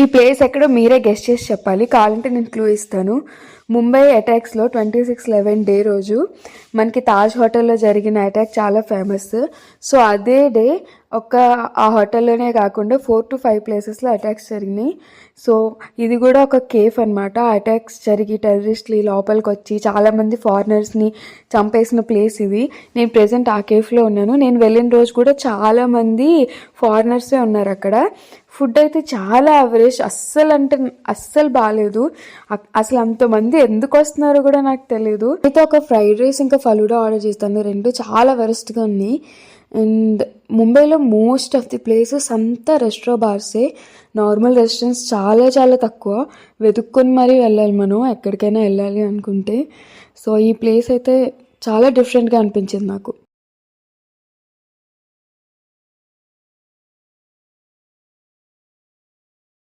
ఈ ప్లేస్ ఎక్కడో మీరే గెస్ట్ చేసి చెప్పాలి, కావాలంటే నేను క్లూ ఇస్తాను. ముంబై అటాక్స్లో 26/11 డే రోజు మనకి తాజ్ హోటల్లో జరిగిన అటాక్ చాలా ఫేమస్. సో అదే డే ఆ హోటల్లోనే కాకుండా 4 to 5 ప్లేసెస్లో అటాక్స్ జరిగినాయి. సో ఇది కూడా ఒక కేఫ్ అనమాట. అటాక్స్ జరిగి టెర్రరిస్టులు లోపలికి వచ్చి చాలామంది ఫారినర్స్ని చంపేసిన ప్లేస్ ఇది. నేను ప్రెజెంట్ ఆ కేఫ్లో ఉన్నాను. నేను వెళ్ళిన రోజు కూడా చాలామంది ఫారినర్సే ఉన్నారు అక్కడ. ఫుడ్ అయితే చాలా యావరేజ్, అస్సలు బాగాలేదు. అసలు అంతమంది ఎందుకు వస్తున్నారో కూడా నాకు తెలియదు. అయితే ఒక ఫ్రైడ్ రైస్ ఇంకా ఫలూడా ఆర్డర్ చేస్తాను, రెండు చాలా వరస్ట్గా ఉన్నాయి. అండ్ ముంబైలో మోస్ట్ ఆఫ్ ది ప్లేసెస్ అంతా బార్సే, నార్మల్ రెస్టారెంట్స్ చాలా చాలా తక్కువ. వెతుక్కొని మరీ వెళ్ళాలి మనం ఎక్కడికైనా వెళ్ళాలి అనుకుంటే. సో ఈ ప్లేస్ అయితే చాలా డిఫరెంట్గా అనిపించింది నాకు.